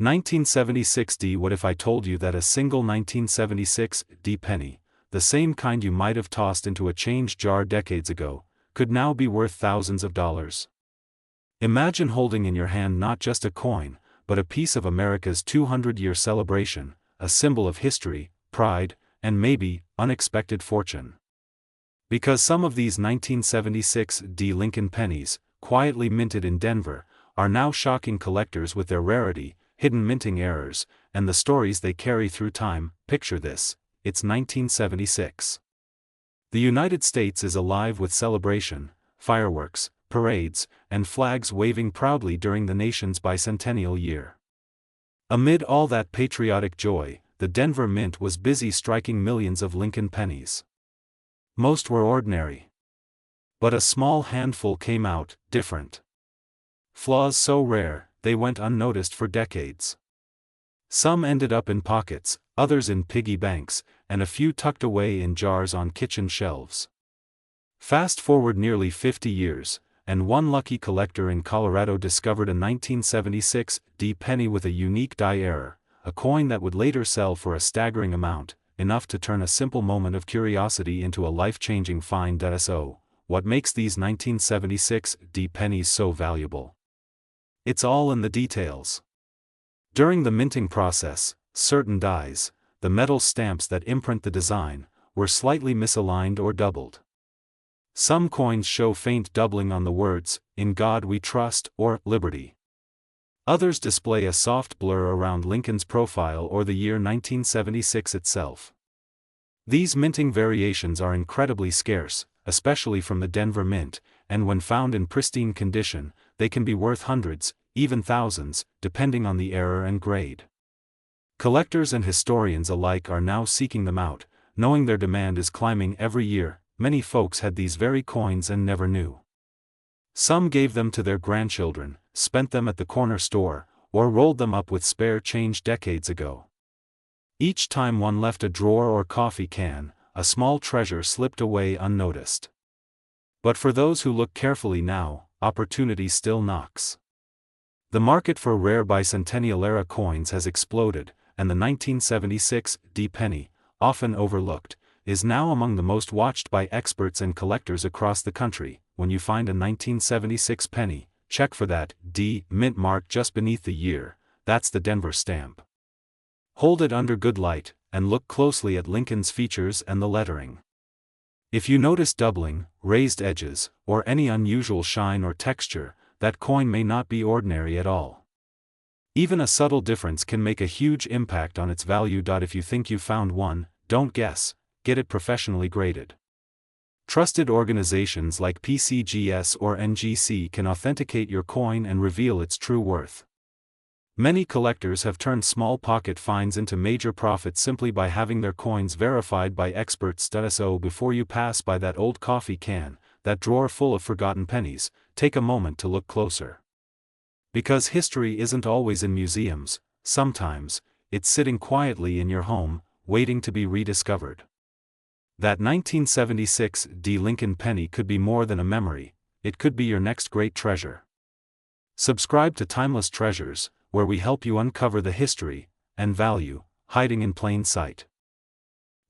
1976 D. What if I told you that a single 1976 D penny, the same kind you might have tossed into a change jar decades ago, could now be worth thousands of dollars? Imagine holding in your hand not just a coin, but a piece of America's 200-year celebration, a symbol of history, pride, and maybe, unexpected fortune. Because some of these 1976 D Lincoln pennies, quietly minted in Denver, are now shocking collectors with their rarity, hidden minting errors, and the stories they carry through time. Picture this, it's 1976. The United States is alive with celebration, fireworks, parades, and flags waving proudly during the nation's bicentennial year. Amid all that patriotic joy, the Denver Mint was busy striking millions of Lincoln pennies. Most were ordinary. But a small handful came out different. Flaws so rare, they went unnoticed for decades. Some ended up in pockets, others in piggy banks, and a few tucked away in jars on kitchen shelves. Fast forward nearly 50 years, and one lucky collector in Colorado discovered a 1976 D penny with a unique die error, a coin that would later sell for a staggering amount, enough to turn a simple moment of curiosity into a life-changing find. So, what makes these 1976 D pennies so valuable? It's all in the details. During the minting process, certain dies, the metal stamps that imprint the design, were slightly misaligned or doubled. Some coins show faint doubling on the words, "In God We Trust" or "Liberty." Others display a soft blur around Lincoln's profile or the year 1976 itself. These minting variations are incredibly scarce, especially from the Denver Mint, and when found in pristine condition, they can be worth hundreds, even thousands, depending on the error and grade. Collectors and historians alike are now seeking them out, knowing their demand is climbing every year. Many folks had these very coins and never knew. Some gave them to their grandchildren, spent them at the corner store, or rolled them up with spare change decades ago. Each time one left a drawer or coffee can, a small treasure slipped away unnoticed. But for those who look carefully now, opportunity still knocks. The market for rare bicentennial-era coins has exploded, and the 1976 D penny, often overlooked, is now among the most watched by experts and collectors across the country. When you find a 1976 penny, check for that D mint mark just beneath the year. That's the Denver stamp. Hold it under good light, and look closely at Lincoln's features and the lettering. If you notice doubling, raised edges, or any unusual shine or texture, that coin may not be ordinary at all. Even a subtle difference can make a huge impact on its value. If you think you found one, don't guess, get it professionally graded. Trusted organizations like PCGS or NGC can authenticate your coin and reveal its true worth. Many collectors have turned small pocket finds into major profits simply by having their coins verified by experts. So before you pass by that old coffee can, that drawer full of forgotten pennies, take a moment to look closer. Because history isn't always in museums, sometimes, it's sitting quietly in your home, waiting to be rediscovered. That 1976 D Lincoln penny could be more than a memory, it could be your next great treasure. Subscribe to Timeless Treasures, where we help you uncover the history and value hiding in plain sight.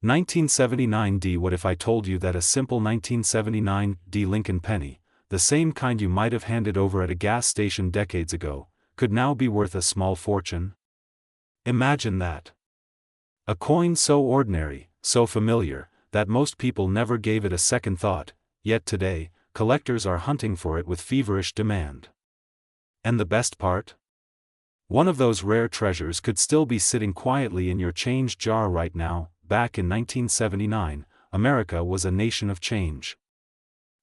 1979 D. What if I told you that a simple 1979 D Lincoln penny, the same kind you might have handed over at a gas station decades ago, could now be worth a small fortune? Imagine that. A coin so ordinary, so familiar, that most people never gave it a second thought, yet today, collectors are hunting for it with feverish demand. And the best part? One of those rare treasures could still be sitting quietly in your change jar right now. Back in 1979, America was a nation of change.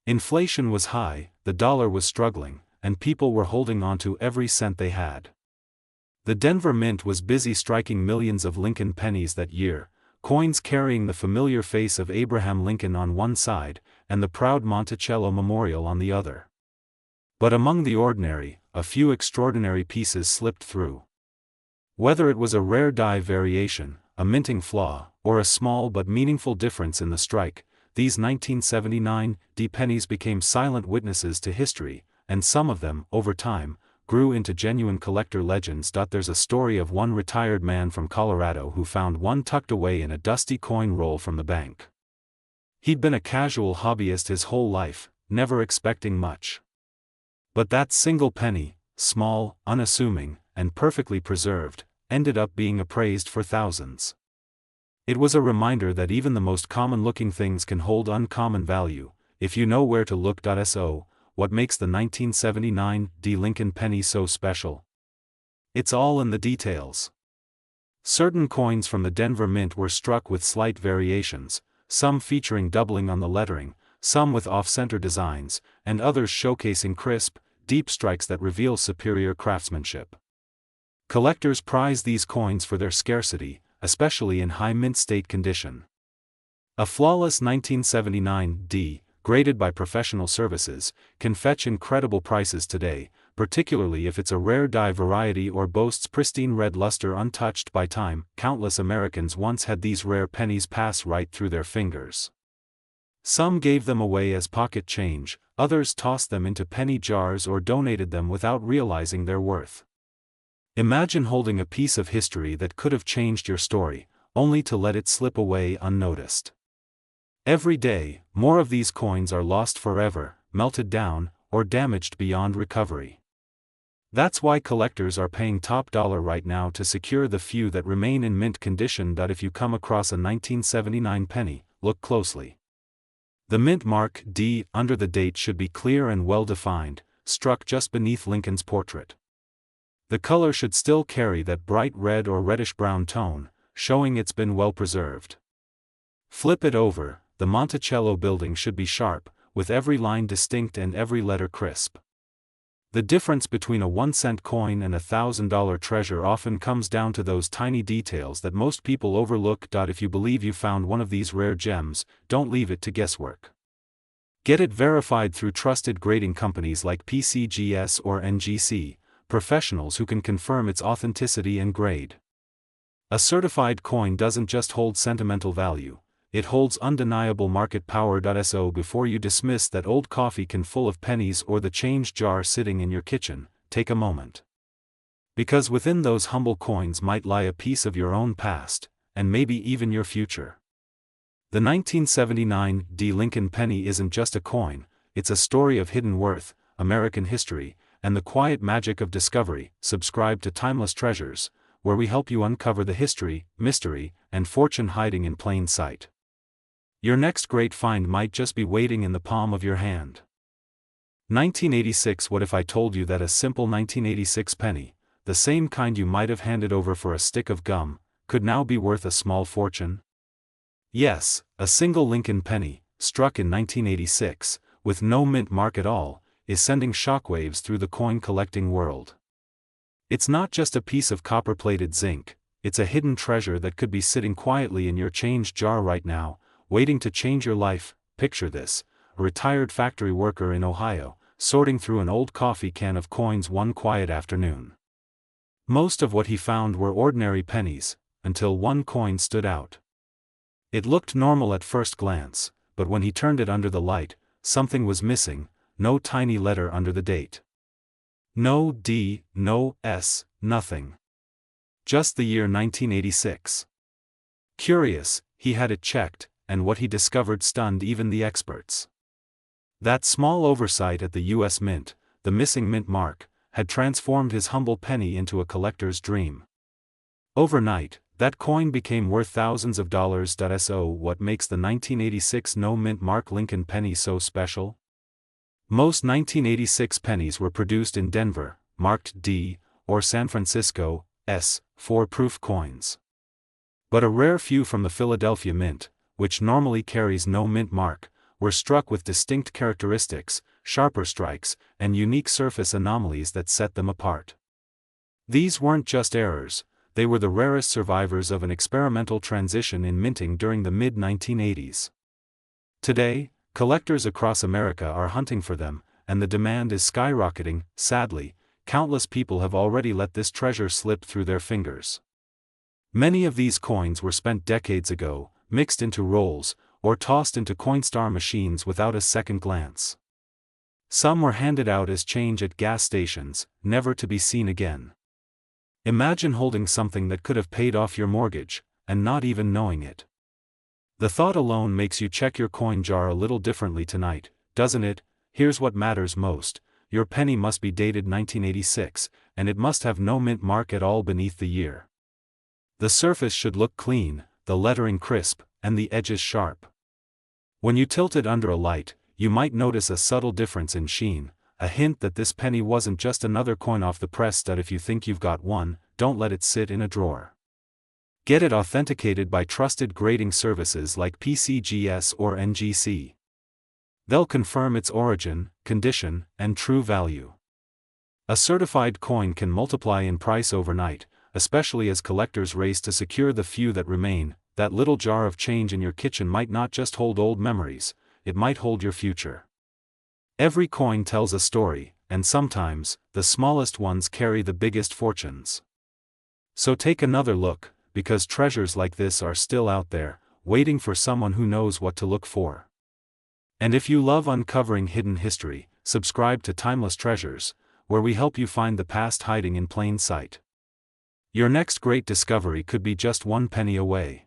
Inflation was high, the dollar was struggling, and people were holding on to every cent they had. The Denver Mint was busy striking millions of Lincoln pennies that year, coins carrying the familiar face of Abraham Lincoln on one side, and the proud Monticello Memorial on the other. But among the ordinary, a few extraordinary pieces slipped through. Whether it was a rare die variation, a minting flaw, or a small but meaningful difference in the strike, these 1979 D pennies became silent witnesses to history, and some of them, over time, grew into genuine collector legends. There's a story of one retired man from Colorado who found one tucked away in a dusty coin roll from the bank. He'd been a casual hobbyist his whole life, never expecting much. But that single penny, small, unassuming, and perfectly preserved, ended up being appraised for thousands. It was a reminder that even the most common-looking things can hold uncommon value, if you know where to look. So, what makes the 1979 Lincoln penny so special? It's all in the details. Certain coins from the Denver Mint were struck with slight variations, some featuring doubling on the lettering, some with off-center designs, and others showcasing crisp, deep strikes that reveal superior craftsmanship. Collectors prize these coins for their scarcity, especially in high mint state condition. A flawless 1979 D, graded by professional services, can fetch incredible prices today, particularly if it's a rare die variety or boasts pristine red luster untouched by time. Countless Americans once had these rare pennies pass right through their fingers. Some gave them away as pocket change, others tossed them into penny jars or donated them without realizing their worth. Imagine holding a piece of history that could have changed your story, only to let it slip away unnoticed. Every day, more of these coins are lost forever, melted down, or damaged beyond recovery. That's why collectors are paying top dollar right now to secure the few that remain in mint condition. If you come across a 1979 penny, look closely. The mint mark D under the date should be clear and well defined, struck just beneath Lincoln's portrait. The color should still carry that bright red or reddish-brown tone, showing it's been well preserved. Flip it over, the Monticello building should be sharp, with every line distinct and every letter crisp. The difference between a 1-cent coin and a $1,000 treasure often comes down to those tiny details that most people overlook. If you believe you found one of these rare gems, don't leave it to guesswork. Get it verified through trusted grading companies like PCGS or NGC, professionals who can confirm its authenticity and grade. A certified coin doesn't just hold sentimental value, it holds undeniable market power. So before you dismiss that old coffee can full of pennies or the change jar sitting in your kitchen, take a moment. Because within those humble coins might lie a piece of your own past, and maybe even your future. The 1979 Lincoln penny isn't just a coin, it's a story of hidden worth, American history, and the quiet magic of discovery. Subscribe to Timeless Treasures, where we help you uncover the history, mystery, and fortune hiding in plain sight. Your next great find might just be waiting in the palm of your hand. 1986. What if I told you that a simple 1986 penny, the same kind you might have handed over for a stick of gum, could now be worth a small fortune? Yes, a single Lincoln penny, struck in 1986, with no mint mark at all, is sending shockwaves through the coin-collecting world. It's not just a piece of copper-plated zinc, it's a hidden treasure that could be sitting quietly in your change jar right now, waiting to change your life. Picture this: a retired factory worker in Ohio, sorting through an old coffee can of coins one quiet afternoon. Most of what he found were ordinary pennies, until one coin stood out. It looked normal at first glance, but when he turned it under the light, something was missing: no tiny letter under the date. No D, no S, nothing. Just the year 1986. Curious, he had it checked, and what he discovered stunned even the experts. That small oversight at the U.S. Mint, the missing mint mark, had transformed his humble penny into a collector's dream. Overnight, that coin became worth thousands of dollars. So what makes the 1986 no mint mark Lincoln penny so special? Most 1986 pennies were produced in Denver, marked D, or San Francisco, S, for proof coins. But a rare few from the Philadelphia Mint, which normally carries no mint mark, were struck with distinct characteristics, sharper strikes, and unique surface anomalies that set them apart. These weren't just errors, they were the rarest survivors of an experimental transition in minting during the mid-1980s. Today, collectors across America are hunting for them, and the demand is skyrocketing. Sadly, countless people have already let this treasure slip through their fingers. Many of these coins were spent decades ago, mixed into rolls, or tossed into Coinstar machines without a second glance. Some were handed out as change at gas stations, never to be seen again. Imagine holding something that could have paid off your mortgage, and not even knowing it. The thought alone makes you check your coin jar a little differently tonight, doesn't it? Here's what matters most: your penny must be dated 1986, and it must have no mint mark at all beneath the year. The surface should look clean, the lettering crisp, and the edges sharp. When you tilt it under a light, you might notice a subtle difference in sheen, a hint that this penny wasn't just another coin off the press stud. If you think you've got one, don't let it sit in a drawer. Get it authenticated by trusted grading services like PCGS or NGC. They'll confirm its origin, condition, and true value. A certified coin can multiply in price overnight, especially as collectors race to secure the few that remain. That little jar of change in your kitchen might not just hold old memories, it might hold your future. Every coin tells a story, and sometimes, the smallest ones carry the biggest fortunes. So take another look, because treasures like this are still out there, waiting for someone who knows what to look for. And if you love uncovering hidden history, subscribe to Timeless Treasures, where we help you find the past hiding in plain sight. Your next great discovery could be just one penny away.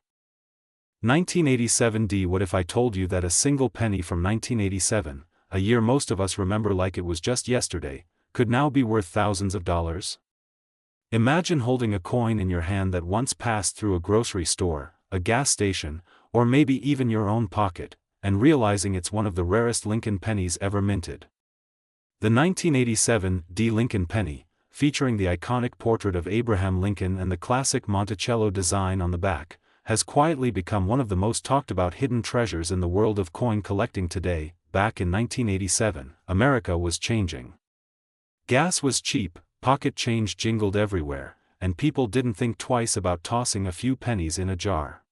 1987 D. What if I told you that a single penny from 1987, a year most of us remember like it was just yesterday, could now be worth thousands of dollars? Imagine holding a coin in your hand that once passed through a grocery store, a gas station, or maybe even your own pocket, and realizing it's one of the rarest Lincoln pennies ever minted. The 1987 D. Lincoln penny, featuring the iconic portrait of Abraham Lincoln and the classic Monticello design on the back, has quietly become one of the most talked about hidden treasures in the world of coin collecting today. Back in 1987, America was changing. Gas was cheap, pocket change jingled everywhere, and people didn't think twice about tossing a few pennies in a jar.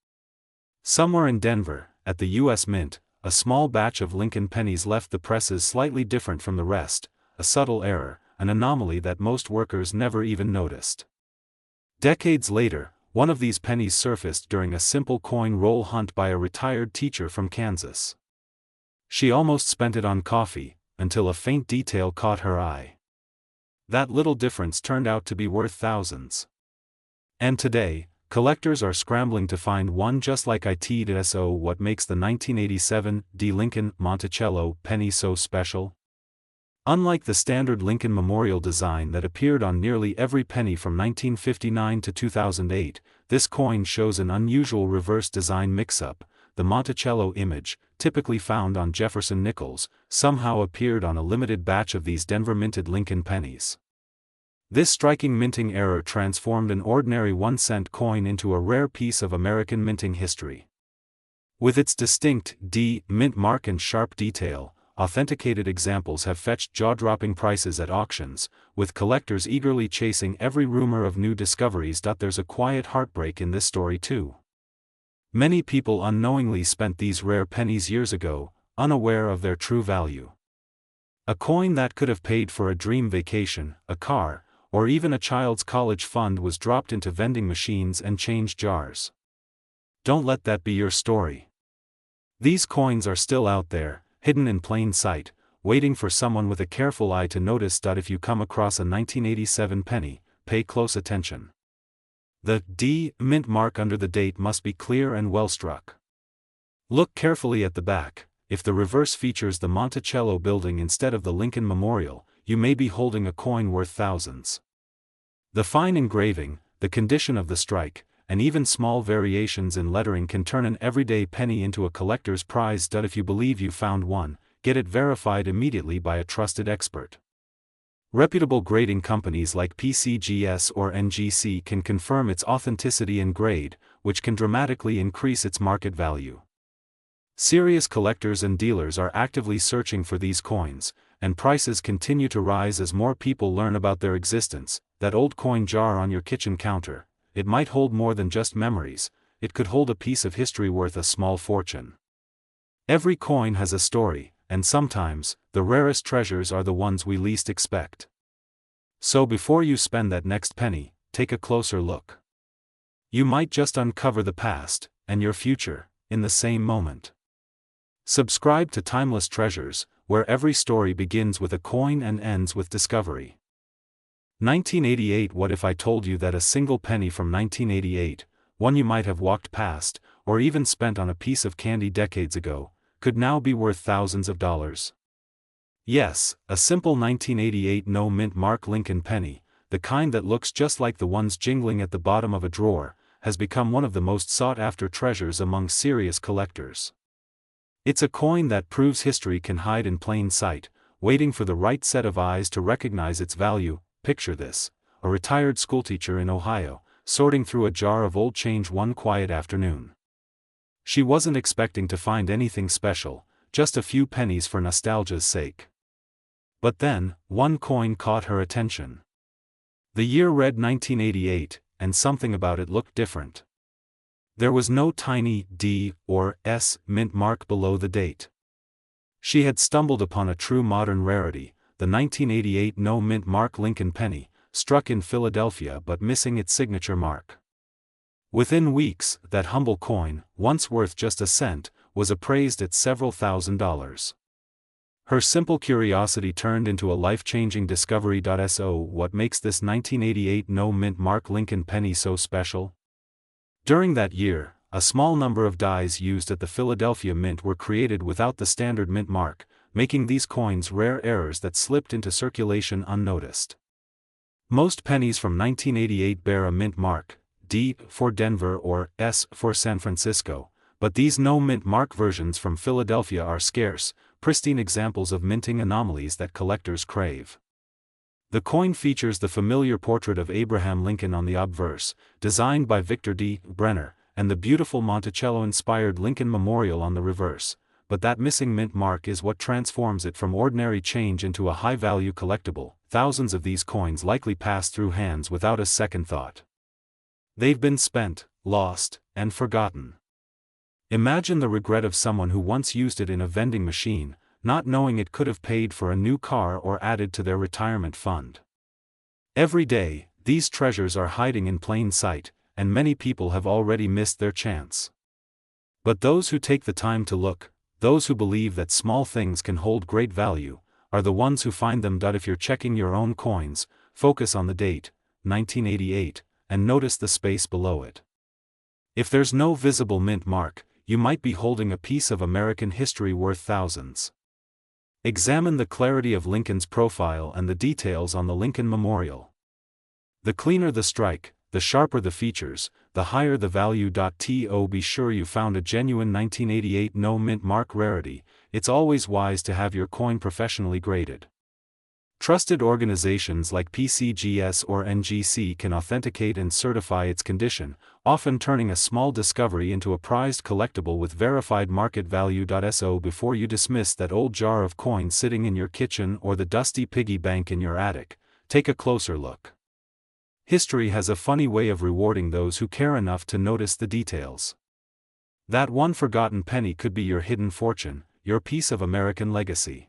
Somewhere in Denver, at the U.S. Mint, a small batch of Lincoln pennies left the presses slightly different from the rest, a subtle error, an anomaly that most workers never even noticed. Decades later, one of these pennies surfaced during a simple coin roll hunt by a retired teacher from Kansas. She almost spent it on coffee, until a faint detail caught her eye. That little difference turned out to be worth thousands. And today, collectors are scrambling to find one just like it. So what makes the 1987 D. Lincoln Monticello penny so special? Unlike the standard Lincoln Memorial design that appeared on nearly every penny from 1959 to 2008, this coin shows an unusual reverse design mix-up. The Monticello image, typically found on Jefferson nickels, somehow appeared on a limited batch of these Denver-minted Lincoln pennies. This striking minting error transformed an ordinary 1-cent coin into a rare piece of American minting history. With its distinct D mint mark and sharp detail, authenticated examples have fetched jaw-dropping prices at auctions, with collectors eagerly chasing every rumor of new discoveries. There's a quiet heartbreak in this story too. Many people unknowingly spent these rare pennies years ago, unaware of their true value. A coin that could have paid for a dream vacation, a car, or even a child's college fund was dropped into vending machines and change jars. Don't let that be your story. These coins are still out there, hidden in plain sight, waiting for someone with a careful eye to notice. If you come across a 1987 penny, pay close attention. The D mint mark under the date must be clear and well struck. Look carefully at the back. If the reverse features the Monticello building instead of the Lincoln Memorial, you may be holding a coin worth thousands. The fine engraving, the condition of the strike, and even small variations in lettering can turn an everyday penny into a collector's prize. If you believe you found one, get it verified immediately by a trusted expert. Reputable grading companies like PCGS or NGC can confirm its authenticity and grade, which can dramatically increase its market value. Serious collectors and dealers are actively searching for these coins, and prices continue to rise as more people learn about their existence. That old coin jar on your kitchen counter, it might hold more than just memories, it could hold a piece of history worth a small fortune. Every coin has a story, and sometimes, the rarest treasures are the ones we least expect. So before you spend that next penny, take a closer look. You might just uncover the past, and your future, in the same moment. Subscribe to Timeless Treasures, where every story begins with a coin and ends with discovery. 1988. What if I told you that a single penny from 1988, one you might have walked past, or even spent on a piece of candy decades ago, could now be worth thousands of dollars? Yes, a simple 1988 no-mint mark Lincoln penny, the kind that looks just like the ones jingling at the bottom of a drawer, has become one of the most sought-after treasures among serious collectors. It's a coin that proves history can hide in plain sight, waiting for the right set of eyes to recognize its value. Picture this: a retired schoolteacher in Ohio, sorting through a jar of old change one quiet afternoon. She wasn't expecting to find anything special, just a few pennies for nostalgia's sake. But then, one coin caught her attention. The year read 1988, and something about it looked different. There was no tiny D or S mint mark below the date. She had stumbled upon a true modern rarity, the 1988 no-mint mark Lincoln penny, struck in Philadelphia but missing its signature mark. Within weeks, that humble coin, once worth just a cent, was appraised at several $1,000s. Her simple curiosity turned into a life-changing discovery. So, what makes this 1988 no-mint mark Lincoln penny so special? During that year, a small number of dies used at the Philadelphia Mint were created without the standard mint mark, making these coins rare errors that slipped into circulation unnoticed. Most pennies from 1988 bear a mint mark, D for Denver or S for San Francisco, but these no-mint mark versions from Philadelphia are scarce, pristine examples of minting anomalies that collectors crave. The coin features the familiar portrait of Abraham Lincoln on the obverse, designed by Victor D. Brenner, and the beautiful Monticello-inspired Lincoln Memorial on the reverse, but that missing mint mark is what transforms it from ordinary change into a high-value collectible. Thousands of these coins likely pass through hands without a second thought. They've been spent, lost, and forgotten. Imagine the regret of someone who once used it in a vending machine, not knowing it could have paid for a new car or added to their retirement fund. Every day, these treasures are hiding in plain sight, and many people have already missed their chance. But those who take the time to look, those who believe that small things can hold great value, are the ones who find them. If you're checking your own coins, focus on the date, 1988, and notice the space below it. If there's no visible mint mark, you might be holding a piece of American history worth thousands. Examine the clarity of Lincoln's profile and the details on the Lincoln Memorial. The cleaner the strike, the sharper the features, the higher the value. Be sure you found a genuine 1988 no-mint mark rarity. It's always wise to have your coin professionally graded. Trusted organizations like PCGS or NGC can authenticate and certify its condition, often turning a small discovery into a prized collectible with verified market value. So before you dismiss that old jar of coins sitting in your kitchen or the dusty piggy bank in your attic, take a closer look. History has a funny way of rewarding those who care enough to notice the details. That one forgotten penny could be your hidden fortune, your piece of American legacy.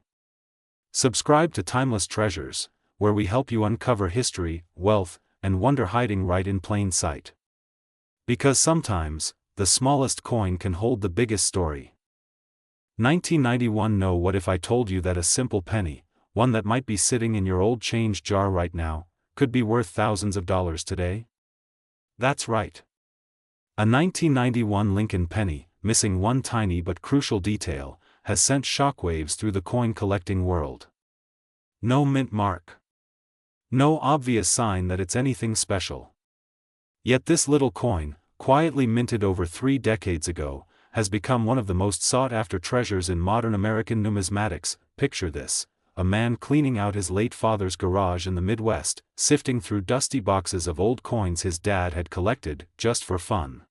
Subscribe to Timeless Treasures, where we help you uncover history, wealth, and wonder hiding right in plain sight. Because sometimes, the smallest coin can hold the biggest story. 1991. No, what if I told you that a simple penny, one that might be sitting in your old change jar right now, could be worth thousands of dollars today? That's right. A 1991 Lincoln penny, missing one tiny but crucial detail, has sent shockwaves through the coin-collecting world. No mint mark. No obvious sign that it's anything special. Yet this little coin, quietly minted over 3 decades ago, has become one of the most sought-after treasures in modern American numismatics. Picture this: a man cleaning out his late father's garage in the Midwest, sifting through dusty boxes of old coins his dad had collected, just for fun.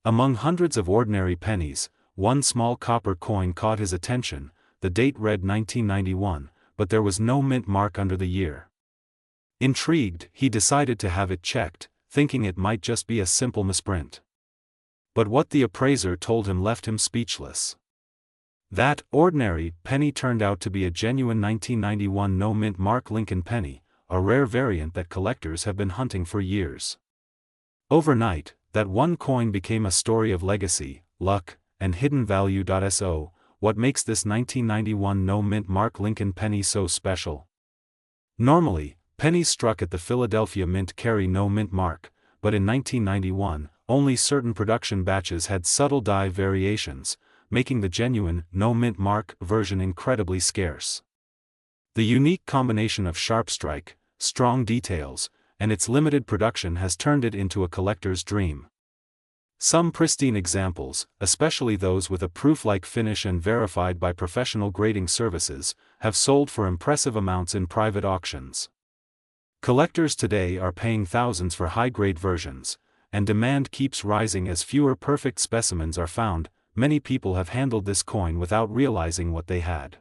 Among hundreds of ordinary pennies, one small copper coin caught his attention. The date read 1991, but there was no mint mark under the year. Intrigued, he decided to have it checked, thinking it might just be a simple misprint. But what the appraiser told him left him speechless. That ordinary penny turned out to be a genuine 1991 no-mint mark Lincoln penny, a rare variant that collectors have been hunting for years. Overnight, that one coin became a story of legacy, luck, and hidden value. So, what makes this 1991 no-mint mark Lincoln penny so special? Normally, pennies struck at the Philadelphia Mint carry no mint mark, but in 1991, only certain production batches had subtle die variations, making the genuine no mint mark version incredibly scarce. The unique combination of sharp strike, strong details, and its limited production has turned it into a collector's dream. Some pristine examples, especially those with a proof-like finish and verified by professional grading services, have sold for impressive amounts in private auctions. Collectors today are paying thousands for high-grade versions, and demand keeps rising as fewer perfect specimens are found. Many people have handled this coin without realizing what they had.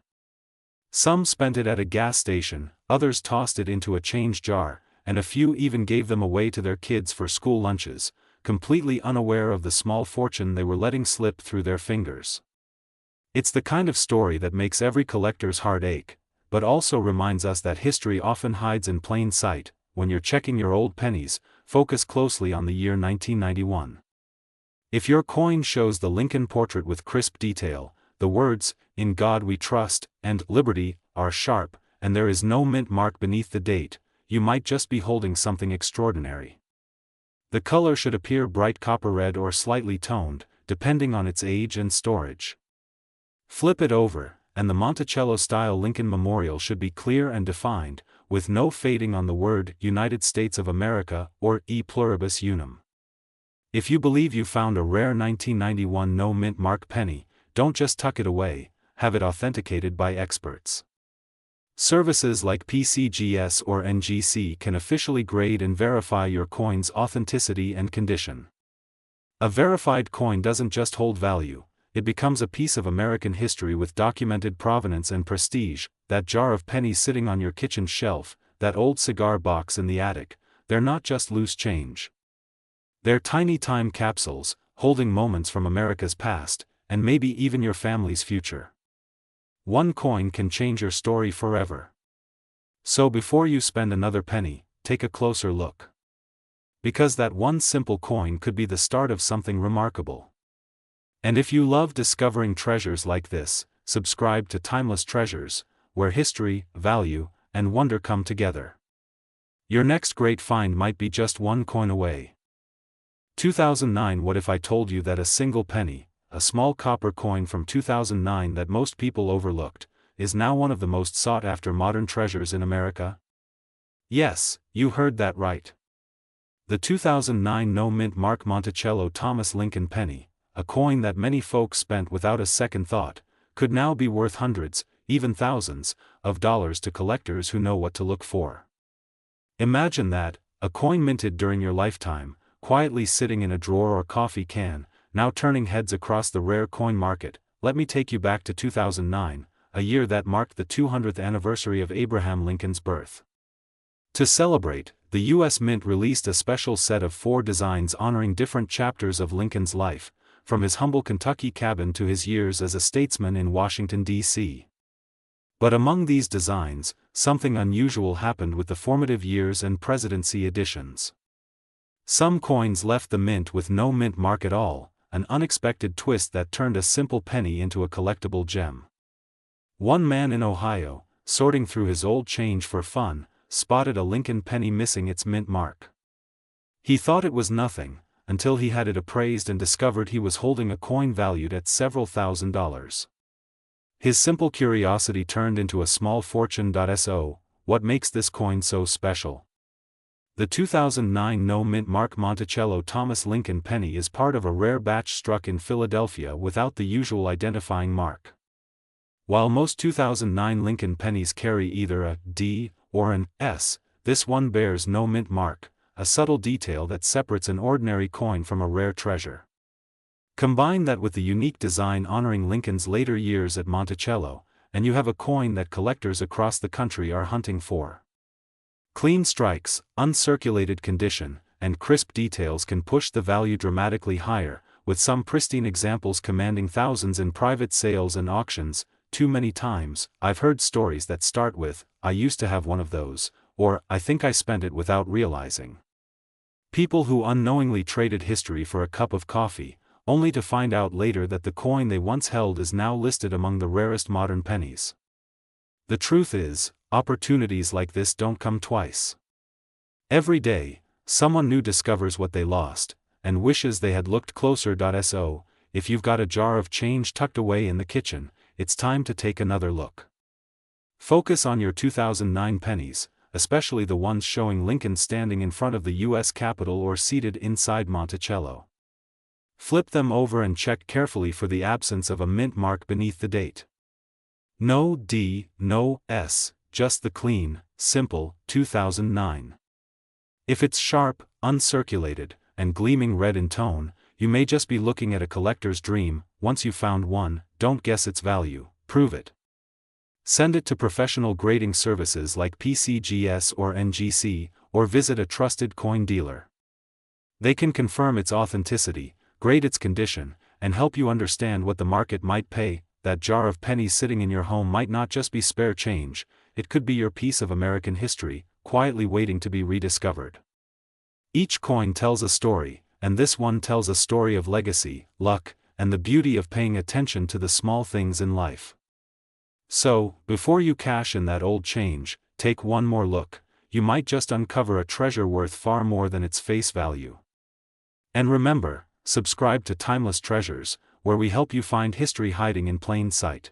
Some spent it at a gas station, others tossed it into a change jar, and a few even gave them away to their kids for school lunches, completely unaware of the small fortune they were letting slip through their fingers. It's the kind of story that makes every collector's heart ache, but also reminds us that history often hides in plain sight. When you're checking your old pennies, focus closely on the year 1991. If your coin shows the Lincoln portrait with crisp detail, the words, "In God We Trust," and "Liberty," are sharp, and there is no mint mark beneath the date, you might just be holding something extraordinary. The color should appear bright copper red or slightly toned, depending on its age and storage. Flip it over, and the Monticello-style Lincoln memorial should be clear and defined, with no fading on the word United States of America or E pluribus unum. If you believe you found a rare 1991 no-mint mark penny, don't just tuck it away, have it authenticated by experts. Services like PCGS or NGC can officially grade and verify your coin's authenticity and condition. A verified coin doesn't just hold value, it becomes a piece of American history with documented provenance and prestige. That jar of pennies sitting on your kitchen shelf, that old cigar box in the attic, they're not just loose change. They're tiny time capsules, holding moments from America's past, and maybe even your family's future. One coin can change your story forever. So before you spend another penny, take a closer look. Because that one simple coin could be the start of something remarkable. And if you love discovering treasures like this, subscribe to Timeless Treasures, where history, value, and wonder come together. Your next great find might be just one coin away. 2009. What if I told you that a single penny, a small copper coin from 2009 that most people overlooked, is now one of the most sought-after modern treasures in America? Yes, you heard that right. The 2009 no-mint mark Monticello Thomas Lincoln penny, a coin that many folks spent without a second thought, could now be worth hundreds, even thousands, of dollars to collectors who know what to look for. Imagine that, a coin minted during your lifetime, quietly sitting in a drawer or coffee can, now turning heads across the rare coin market. Let me take you back to 2009, a year that marked the 200th anniversary of Abraham Lincoln's birth. To celebrate, the U.S. Mint released a special set of 4 designs honoring different chapters of Lincoln's life, from his humble Kentucky cabin to his years as a statesman in Washington, D.C. But among these designs, something unusual happened with the formative years and presidency editions. Some coins left the mint with no mint mark at all, an unexpected twist that turned a simple penny into a collectible gem. One man in Ohio, sorting through his old change for fun, spotted a Lincoln penny missing its mint mark. He thought it was nothing, until he had it appraised and discovered he was holding a coin valued at several $1,000s. His simple curiosity turned into a small fortune. So, what makes this coin so special? The 2009 no-mint mark Monticello Thomas Lincoln penny is part of a rare batch struck in Philadelphia without the usual identifying mark. While most 2009 Lincoln pennies carry either a D or an S, this one bears no mint mark, a subtle detail that separates an ordinary coin from a rare treasure. Combine that with the unique design honoring Lincoln's later years at Monticello, and you have a coin that collectors across the country are hunting for. Clean strikes, uncirculated condition, and crisp details can push the value dramatically higher, with some pristine examples commanding thousands in private sales and auctions. Too many times, I've heard stories that start with, "I used to have one of those," or "I think I spent it without realizing." People who unknowingly traded history for a cup of coffee, only to find out later that the coin they once held is now listed among the rarest modern pennies. The truth is, opportunities like this don't come twice. Every day, someone new discovers what they lost, and wishes they had looked closer. So, if you've got a jar of change tucked away in the kitchen, it's time to take another look. Focus on your 2009 pennies, especially the ones showing Lincoln standing in front of the U.S. Capitol or seated inside Monticello. Flip them over and check carefully for the absence of a mint mark beneath the date. No D, no S, just the clean, simple, 2009. If it's sharp, uncirculated, and gleaming red in tone, you may just be looking at a collector's dream. Once you've found one, don't guess its value, prove it. Send it to professional grading services like PCGS or NGC, or visit a trusted coin dealer. They can confirm its authenticity, grade its condition, and help you understand what the market might pay. That jar of pennies sitting in your home might not just be spare change, it could be your piece of American history, quietly waiting to be rediscovered. Each coin tells a story, and this one tells a story of legacy, luck, and the beauty of paying attention to the small things in life. So, before you cash in that old change, take one more look. You might just uncover a treasure worth far more than its face value. And remember, subscribe to Timeless Treasures, where we help you find history hiding in plain sight.